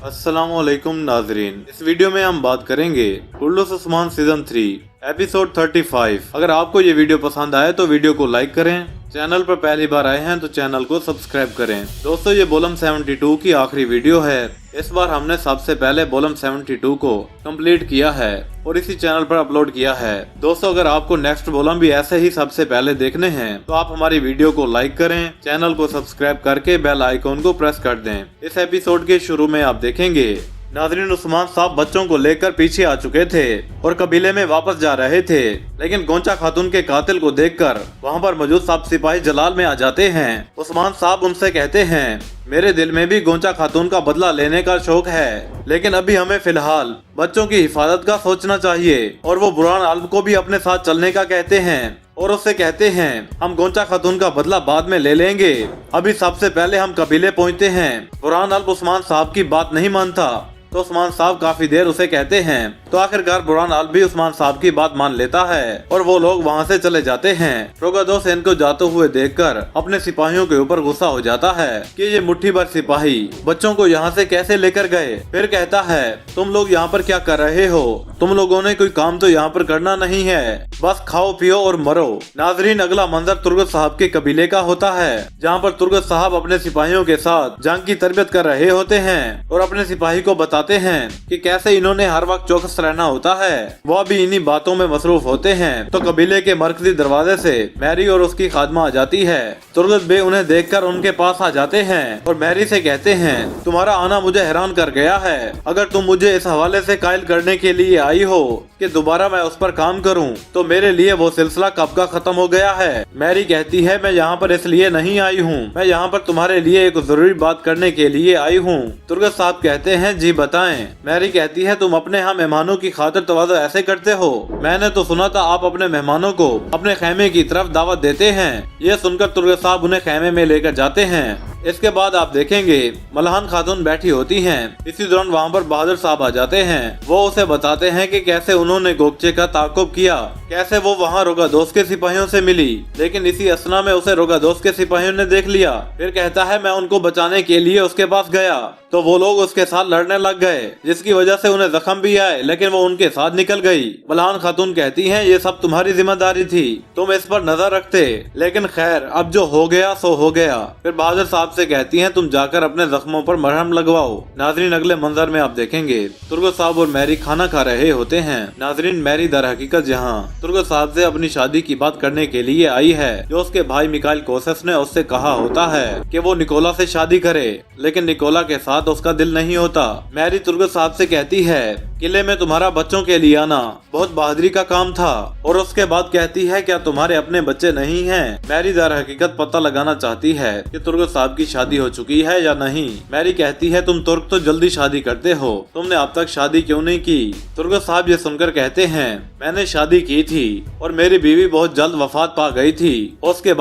अस्सलामुअलैकुम नाजरीन, इस वीडियो में हम बात करेंगे पुरलुस उस्मान सीजन 3 एपिसोड 35। अगर आपको ये वीडियो पसंद आए तो वीडियो को लाइक करें, चैनल पर पहली बार आए हैं तो चैनल को सब्सक्राइब करें। दोस्तों, ये वॉल्यूम 72 की आखिरी वीडियो है। इस बार हमने सबसे पहले वॉल्यूम 72 को कंप्लीट किया है और इसी चैनल पर अपलोड किया है। दोस्तों, अगर आपको नेक्स्ट वॉल्यूम भी ऐसे ही सबसे पहले देखने हैं तो आप हमारी वीडियो को लाइक करें, चैनल को सब्सक्राइब करके बेल आइकॉन को प्रेस कर दें। इस एपिसोड के शुरू में आप देखेंगे नाजरीन उस्मान साहब बच्चों को लेकर पीछे आ चुके थे और कबीले में वापस जा रहे थे, लेकिन गोंचा खातून के कातिल को देखकर वहां पर मौजूद सब सिपाही जलाल में आ जाते हैं। उस्मान साहब उनसे कहते हैं, मेरे दिल में भी गोंचा खातून का बदला लेने का शौक है, लेकिन अभी हमें फिलहाल बच्चों की हिफाजत का सोचना चाहिए। और वो बुरहान आलम को भी अपने साथ चलने का कहते हैं और उससे कहते हैं, हम गोंचा खातून का बदला बाद में ले लेंगे, अभी सबसे पहले हम कबीले पहुँचते हैं। बुरहान आलम उस्मान साहब की बात नहीं मानता तो उस्मान साहब काफी देर उसे कहते हैं, तो आखिरकार बुरहान आलम भी उस्मान साहब की बात मान लेता है और वो लोग वहाँ से चले जाते हैं। रोगादोस इनको जाते हुए देखकर अपने सिपाहियों के ऊपर गुस्सा हो जाता है कि ये मुट्ठी भर सिपाही बच्चों को यहाँ से कैसे लेकर गए। फिर कहता है, तुम लोग यहाँ पर क्या कर रहे हो? तुम लोगों ने कोई काम तो यहाँ पर करना नहीं है, बस खाओ पियो और मरो। नाजरीन, अगला मंजर तुर्गत साहब के कबीले का होता है, जहाँ पर तुर्गत साहब अपने सिपाहियों के साथ जंग की तरबियत कर रहे होते हैं और अपने सिपाही को बताते हैं कि कैसे इन्होंने हर वक्त चौकस रहना होता है। वह भी इन्हीं बातों में मसरूफ होते हैं तो कबीले के मरकजी दरवाजे से मैरी और उसकी खादमा आ जाती है। तुर्गत बे उन्हें देखकर उनके पास आ जाते हैं और मैरी से कहते हैं, तुम्हारा आना मुझे हैरान कर गया है। अगर तुम मुझे इस हवाले से कायल करने के लिए आई हो कि दोबारा मैं उस पर काम करूं, तो मेरे लिए वो सिलसिला कब का खत्म हो गया है। मैरी कहती है, मैं यहाँ पर इसलिए नहीं आई हूँ, मैं यहाँ पर तुम्हारे लिए एक जरूरी बात करने के लिए आई हूँ। तुर्गत साहब कहते हैं, जी बताएं। मैरी कहती है, तुम अपने यहाँ मेहमानों की खातिर तवाज़ो ऐसे करते हो? मैंने तो सुना था आप अपने मेहमानों को अपने खेमे की तरफ दावत देते हैं। ये सुनकर तुर्गत साहब उन्हें खेमे में लेकर जाते हैं। इसके बाद आप देखेंगे मलहान खातून बैठी होती हैं। इसी दौरान वहाँ पर बहादुर साहब आ जाते हैं। वो उसे बताते हैं कि कैसे उन्होंने गोगचे का ताक़ुब किया, कैसे वो वहाँ रोगादोस के सिपाहियों से मिली, लेकिन इसी असना में उसे रोगादोस के सिपाहियों ने देख लिया। फिर कहता है, मैं उनको बचाने के लिए उसके पास गया तो वो लोग उसके साथ लड़ने लग गए, जिसकी वजह से उन्हें जख्म भी आए, लेकिन वो उनके साथ निकल गई। मलहान खातून कहती हैं, ये सब तुम्हारी जिम्मेदारी थी, तुम इस पर नजर रखते, लेकिन खैर अब जो हो गया सो हो गया। फिर बहादुर साहब से कहती हैं, तुम जाकर अपने जख्मों पर मरहम लगवाओ। नाजरीन, अगले मंजर में आप देखेंगे तुर्गत साहब और मैरी खाना खा रहे होते हैं। नाजरीन, मैरी दर हकीकत जहाँ तुर्गत साहब से अपनी शादी की बात करने के लिए आई है, जो उसके भाई मिकाइल कोसेस ने उससे कहा होता है कि वो निकोला से शादी करे, लेकिन निकोला के साथ उसका दिल नहीं होता। मैरी तुर्गत साहब से कहती है, किले में तुम्हारा बच्चों के लिए आना बहुत बहादुरी का काम था, और उसके बाद कहती है, क्या तुम्हारे अपने बच्चे नहीं हैं? मैरी दर हकीकत पता लगाना चाहती है कि तुर्गत साहब की शादी हो चुकी है या नहीं। मैरी कहती है, तुम तुर्क तो जल्दी शादी करते हो, तुमने अब तक शादी क्यों नहीं की? तुर्गत साहब ये सुनकर कहते हैं, मैंने शादी की थी और मेरी बीवी बहुत जल्द वफात पा गई थी, उसके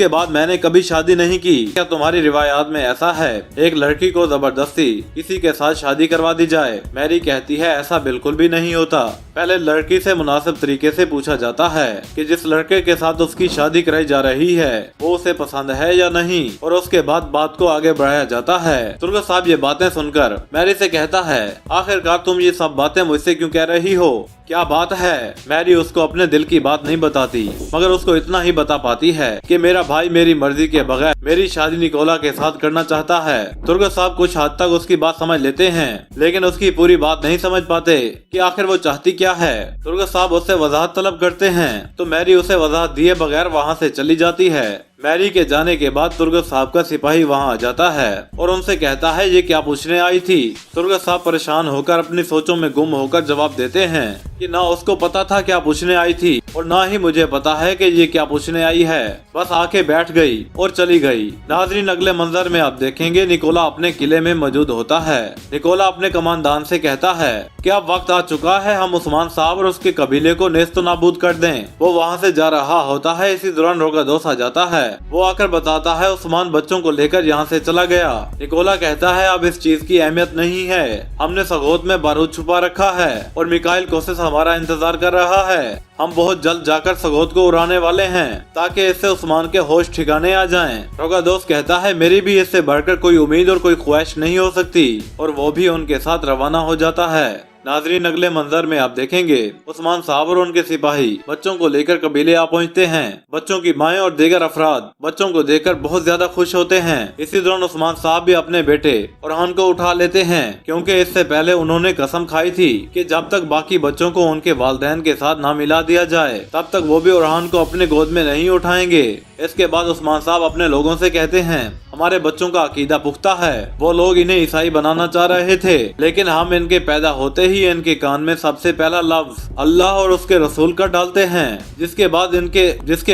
बाद मैंने कभी शादी नहीं की। क्या तुम्हारी रिवायात में ऐसा है एक लड़की को जबरदस्ती किसी के साथ शादी करवा दी जाए? मैरी कहती है, ऐसा बिल्कुल भी नहीं होता। पहले लड़की से मुनासिब तरीके से पूछा जाता है कि जिस लड़के के साथ उसकी शादी कराई जा रही है वो उसे पसंद है या नहीं, और उसके बाद बात को आगे बढ़ाया जाता है। तुर्गत साहब ये बातें सुनकर मैरी से कहता है, आखिरकार तुम ये सब बातें मुझसे क्यों कह रही हो? क्या बात है? मैरी उसको अपने दिल की बात नहीं बताती, मगर उसको इतना ही बता पाती है कि मेरा भाई मेरी मर्जी के बगैर मेरी शादी निकोला के साथ करना चाहता है। तुर्गत साहब कुछ हद तक उसकी बात समझ लेते हैं, लेकिन उसकी पूरी बात नहीं समझ पाते कि आखिर वो चाहती क्या है। तुर्गत साहब उससे वजाहत तलब करते हैं तो मैरी उसे वजाहत दिए बगैर वहाँ से चली जाती है। मैरी के जाने के बाद तुर्गत साहब का सिपाही वहाँ आ जाता है और उनसे कहता है, ये क्या पूछने आई थी? तुर्गत साहब परेशान होकर अपनी सोचों में गुम होकर जवाब देते हैं कि ना उसको पता था क्या पूछने आई थी और ना ही मुझे पता है कि ये क्या पूछने आई है, बस आके बैठ गई और चली गई। नाजरीन, अगले मंजर में आप देखेंगे निकोला अपने किले में मौजूद होता है। निकोला अपने कमांडान से कहता है कि अब वक्त आ चुका है हम उस्मान साहब और उसके कबीले को नेस्त नाबूद कर दें। वो वहाँ से जा रहा होता है, इसी दौरान रोगादोस आ जाता है वो आकर बताता है उस्मान बच्चों को लेकर यहाँ से चला गया। निकोला कहता है अब इस चीज की अहमियत नहीं है, हमने सगोत में बारूद छुपा रखा है और मिकाइल कोसेस हमारा इंतजार कर रहा है। हम बहुत जल्द जाकर सगोत को उड़ाने वाले हैं ताकि इससे उस्मान के होश ठिकाने आ जाएं। रोगा दोस्त कहता है मेरी भी इससे बढ़कर कोई उम्मीद और कोई ख्वाहिश नहीं हो सकती और वो भी उनके साथ रवाना हो जाता है। नाजरीन, अगले मंजर में आप देखेंगे उस्मान साहब और उनके सिपाही बच्चों को लेकर कबीले आ पहुंचते हैं। बच्चों की माएं और दीगर अफराद बच्चों को देखकर बहुत ज्यादा खुश होते हैं। इसी दौरान उस्मान साहब भी अपने बेटे उरहान को उठा लेते हैं क्योंकि इससे पहले उन्होंने कसम खाई थी कि जब तक बाकी बच्चों को उनके वालिदैन के साथ ना मिला दिया जाए तब तक वो भी उरहान को अपने गोद में नहीं उठाएंगे। इसके बाद उस्मान साहब अपने लोगों से कहते हैं हमारे बच्चों का अकीदा पुख्ता है, वो लोग इन्हें ईसाई बनाना चाह रहे थे लेकिन हम इनके पैदा होते ही इनके कान में सबसे पहला लफ्ज अल्लाह और उसके रसूल का डालते हैं, जिसके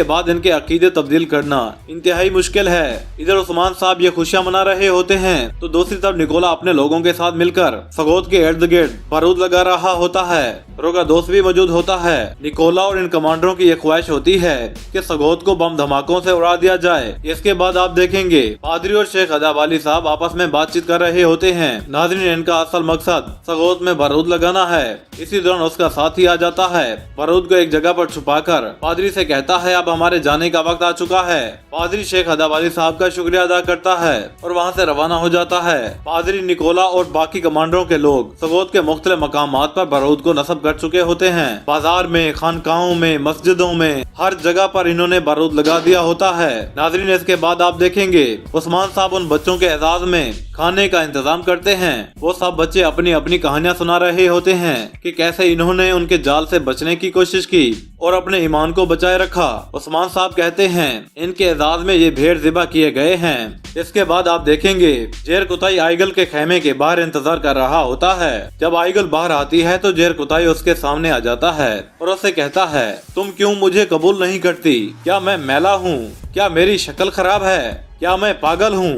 बाद इनके अकीदे तब्दील करना इंतहाई मुश्किल है। इधर उस्मान साहब ये खुशियां मना रहे होते हैं तो दूसरी तरफ निकोला अपने लोगों के साथ मिलकर सगोत के इर्द गिर्द बारूद लगा रहा होता है। रोगा दोस्त भी मौजूद होता है। निकोला और इन कमांडरों की ये ख्वाहिश होती है कि सगोत को बम धमाकों से उड़ा दिया जाए। इसके बाद आप देखेंगे पादरी और शेख अदाब अली साहब आपस में बातचीत कर रहे होते हैं। नाज़रीन, इनका असल मकसद सगोत में बारूद लगाना है। इसी दौरान उसका साथी आ जाता है। बारूद को एक जगह पर छुपाकर पादरी से कहता है अब हमारे जाने का वक्त आ चुका है। पादरी शेख अदाब अली साहब का शुक्रिया अदा करता है और वहाँ से रवाना हो जाता है। पादरी, निकोला और बाकी कमांडरों के लोग सगोत के मुख्तलिफ मकामात पर बारूद को नस्ब कर चुके होते हैं। बाजार में, खानकाहों में, मस्जिदों में, हर जगह पर इन्होंने बारूद लगा दिया होता है। नाज़रीन, इसके बाद आप देखेंगे उस्मान साहब उन बच्चों के एजाज में खाने का इंतजाम करते हैं। वो सब बच्चे अपनी अपनी कहानियां सुना रहे होते हैं कि कैसे इन्होंने उनके जाल से बचने की कोशिश की और अपने ईमान को बचाए रखा। उस्मान साहब कहते हैं इनके एजाज में ये भेड़ ज़िबा किए गए हैं। इसके बाद आप देखेंगे जेर कुताई आइगल के खेमे के बाहर इंतजार कर रहा होता है। जब आइगल बाहर आती है तो जेर कुताई उसके सामने आ जाता है और उससे कहता है तुम क्यों मुझे कबूल नहीं करती? क्या मैं मैला हूँ? क्या मेरी शक्ल खराब है? क्या मैं पागल हूँ?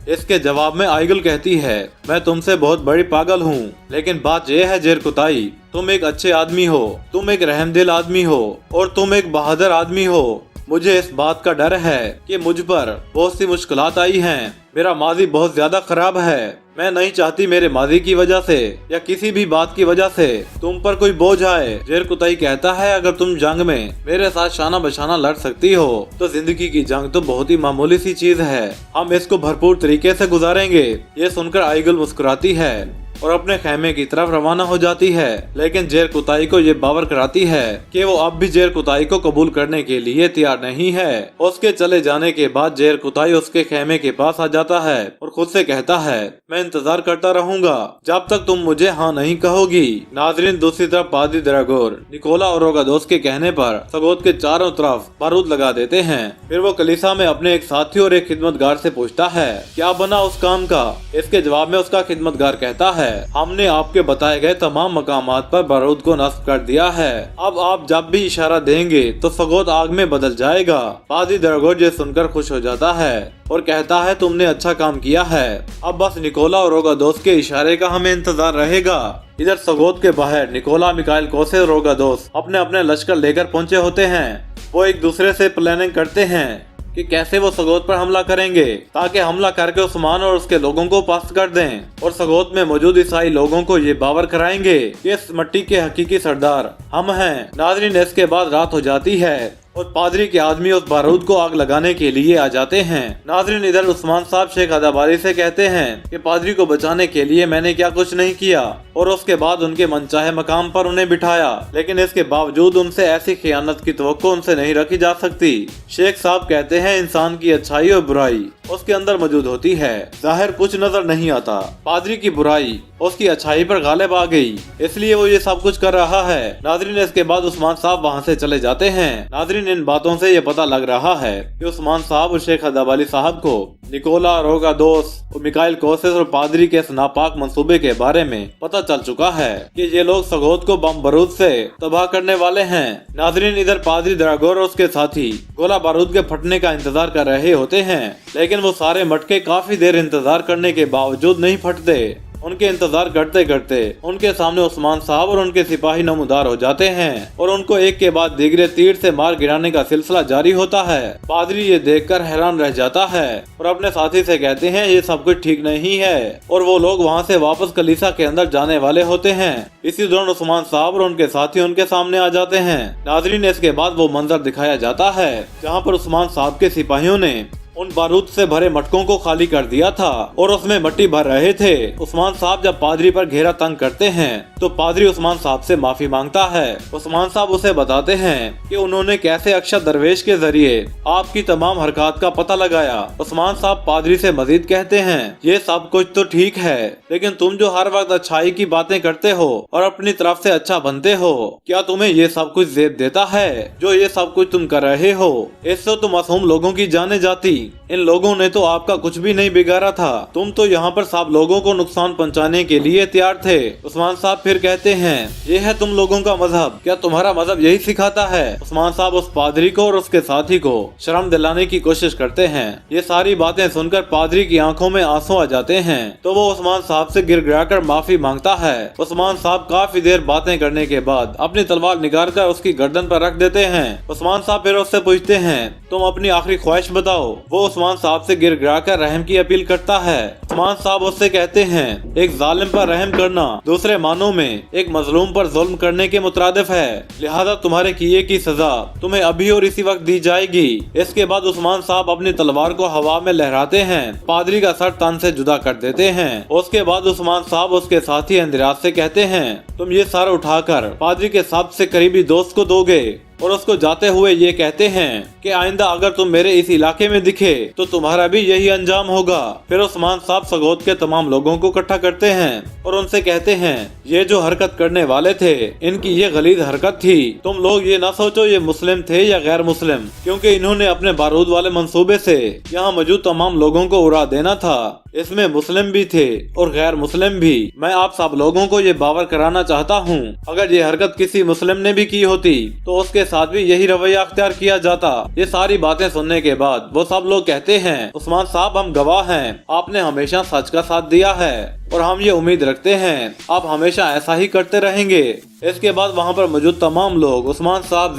इसके जवाब में आइगल कहती है मैं तुमसे बहुत बड़ी पागल हूँ, लेकिन बात यह है जेर कुताई, तुम एक अच्छे आदमी हो, तुम एक रहमदिल आदमी हो और तुम एक बहादुर आदमी हो। मुझे इस बात का डर है कि मुझ पर बहुत सी मुश्किलात आई हैं। मेरा माजी बहुत ज्यादा खराब है। मैं नहीं चाहती मेरे माजी की वजह से या किसी भी बात की वजह से तुम पर कोई बोझ आए। जेर कुताई कहता है अगर तुम जंग में मेरे साथ शाना बशाना लड़ सकती हो तो जिंदगी की जंग तो बहुत ही मामूली सी चीज है, हम इसको भरपूर तरीके से गुजारेंगे। ये सुनकर आइगल मुस्कुराती है और अपने खेमे की तरफ रवाना हो जाती है, लेकिन जेर कुताई को ये बावर कराती है कि वो अब भी जेर कुताई को कबूल करने के लिए तैयार नहीं है। उसके चले जाने के बाद जेर कुताई उसके खेमे के पास आ जाता है और खुद से कहता है मैं इंतजार करता रहूंगा जब तक तुम मुझे हाँ नहीं कहोगी। नाजरीन, दूसरी तरफ पादरी द्रागोर निकोला और रोगादोस के कहने पर सगोत के चारों तरफ बारूद लगा देते हैं। फिर वो कलीसा में अपने एक साथी और एक खिदमतगार से पूछता है क्या बना उस काम का? इसके जवाब में उसका खिदमतगार कहता है हमने आपके बताए गए तमाम मकामात पर बारूद को नस्ब कर दिया है। अब आप जब भी इशारा देंगे तो सगोत आग में बदल जाएगा। पादरी द्रागोर ये सुनकर खुश हो जाता है और कहता है तुमने अच्छा काम किया है। अब बस निकोला और रोगादोस के इशारे का हमें इंतजार रहेगा। इधर सगोत के बाहर निकोला, मिकाइल कोसे और रोगादोस अपने अपने लश्कर लेकर पहुंचे होते हैं। वो एक दूसरे से प्लानिंग करते हैं कि कैसे वो सगोत पर हमला करेंगे ताकि हमला करके उस्मान और उसके लोगों को पस्त कर दें और सगोत में मौजूद ईसाई लोगों को ये बावर कराएंगे कि इस मिट्टी के हकीकी सरदार हम हैं। नाज़रीन, इसके बाद रात हो जाती है और पादरी के आदमी उस बारूद को आग लगाने के लिए आ जाते हैं। नाज़रीन, इधर उस्मान साहब शेख अदाबारी से कहते हैं कि पादरी को बचाने के लिए मैंने क्या कुछ नहीं किया और उसके बाद उनके मनचाहे मकाम पर उन्हें बिठाया, लेकिन इसके बावजूद उनसे ऐसी खियानत की तवक्को उनसे नहीं रखी जा सकती। शेख साहब कहते हैं इंसान की अच्छाई और बुराई उसके अंदर मौजूद होती है, जाहिर कुछ नजर नहीं आता। पादरी की बुराई उसकी अच्छाई पर गालिब आ गई, इसलिए वो ये सब कुछ कर रहा है। नाज़रीन, इसके बाद उस्मान साहब वहाँ से चले जाते हैं। नाज़रीन, इन बातों से ये पता लग रहा है कि उस्मान साहब और शेख अदाब अली साहब को निकोला, रोगादोस और मिकाइल कोसेस और पादरी के इस नापाक मंसूबे के बारे में पता चल चुका है कि ये लोग सगोत को बम बारूद से तबाह करने वाले हैं। नाज़रीन, इधर पादरी द्रागोर और उसके साथी गोला बारूद के फटने का इंतजार कर रहे होते हैं, लेकिन वो सारे मटके काफी देर इंतजार करने के बावजूद नहीं फटते उनके इंतजार करते करते उनके सामने उस्मान साहब और उनके सिपाही नमूदार हो जाते हैं और उनको एक के बाद दीगरे तीर से मार गिराने का सिलसिला जारी होता है। पादरी ये देखकर हैरान रह जाता है और अपने साथी से कहते हैं ये सब कुछ ठीक नहीं है, और वो लोग वहाँ से वापस कलीसिया के अंदर जाने वाले होते हैं। इसी दौरान उस्मान साहब और उनके साथी उनके सामने आ जाते हैं। नाज़रीन, इसके बाद वो मंजर दिखाया जाता है जहाँ पर उस्मान साहब के सिपाहियों ने उन बारूद से भरे मटकों को खाली कर दिया था और उसमें मिट्टी भर रहे थे। उस्मान साहब जब पादरी पर घेरा तंग करते हैं तो पादरी उस्मान साहब से माफी मांगता है। उस्मान साहब उसे बताते हैं कि उन्होंने कैसे अक्षर दरवेश के जरिए आपकी तमाम हरकत का पता लगाया। उस्मान साहब पादरी से मजीद कहते हैं ये सब कुछ तो ठीक है, लेकिन तुम जो हर वक्त अच्छाई की बातें करते हो और अपनी तरफ से अच्छा बनते हो, क्या तुम्हें ये सब कुछ जेब देता है जो ये सब कुछ तुम कर रहे हो? इससे तो मासूम लोगों की जाने जाती। इन लोगों ने तो आपका कुछ भी नहीं बिगाड़ा था, तुम तो यहाँ पर सब लोगों को नुकसान पहुँचाने के लिए तैयार थे। उस्मान साहब फिर कहते हैं ये है तुम लोगों का मजहब, क्या तुम्हारा मजहब यही सिखाता है? उस्मान साहब उस पादरी को और उसके साथी को शर्म दिलाने की कोशिश करते हैं। ये सारी बातें सुनकर पादरी की आंखों में आंसू आ जाते हैं तो वो उस्मान साहब से गिड़गिड़ाकर माफी मांगता है। उस्मान साहब काफी देर बातें करने के बाद अपनी तलवार निकाल कर उसकी गर्दन पर रख देते हैं। उस्मान साहब फिर उससे पूछते हैं तुम अपनी आखिरी ख्वाहिश बताओ। वो उस्मान साहब से गिड़गिड़ा कर रहम की अपील करता है। उस्मान साहब उससे कहते हैं एक जालिम पर रहम करना दूसरे मानों में एक मजलूम पर जुल्म करने के मुतरादिफ है, लिहाजा तुम्हारे किए की सजा तुम्हें अभी और इसी वक्त दी जाएगी। इसके बाद उस्मान साहब अपनी तलवार को हवा में लहराते हैं, पादरी का सर तन से जुदा कर देते हैं। उसके बाद उस्मान साहब उसके साथी अंदिराज से कहते हैं तुम ये सर उठाकर पादरी के सबसे करीबी दोस्त को दोगे और उसको जाते हुए ये कहते हैं कि आइंदा अगर तुम मेरे इस इलाके में दिखे तो तुम्हारा भी यही अंजाम होगा। फिर उस्मान साहब सगोत के तमाम लोगों को इकट्ठा करते हैं और उनसे कहते हैं ये जो हरकत करने वाले थे इनकी ये गलीज हरकत थी। तुम लोग ये ना सोचो ये मुस्लिम थे या गैर मुस्लिम, क्योंकि इन्होंने अपने बारूद वाले मंसूबे से यहाँ मौजूद तमाम लोगों को उड़ा देना था। इसमें मुस्लिम भी थे और गैर मुस्लिम भी। मैं आप सब लोगों को ये बावर कराना चाहता हूँ अगर ये हरकत किसी मुस्लिम ने भी की होती तो उसके साथ भी यही रवैया अख्तियार किया जाता। ये सारी बातें सुनने के बाद वो सब लोग कहते हैं उस्मान साहब हम गवाह हैं, आपने हमेशा सच का साथ दिया है और हम ये उम्मीद रखते हैं आप हमेशा ऐसा ही करते रहेंगे। इसके बाद वहाँ पर मौजूद तमाम लोग उस्मान साहब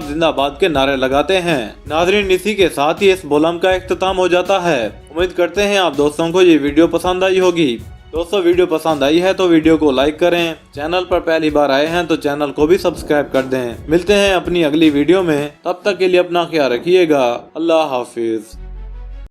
जिंदाबाद के नारे लगाते हैं। नाज़रीन, इसी के साथ ही इस बोलम का इख्तिताम हो जाता है। उम्मीद करते हैं आप दोस्तों को ये वीडियो पसंद आई होगी। दोस्तों, वीडियो पसंद आई है तो वीडियो को लाइक करें, चैनल पर पहली बार आए हैं तो चैनल को भी सब्सक्राइब कर दें। मिलते हैं अपनी अगली वीडियो में, तब तक के लिए अपना ख्याल रखिएगा। अल्लाह हाफिज।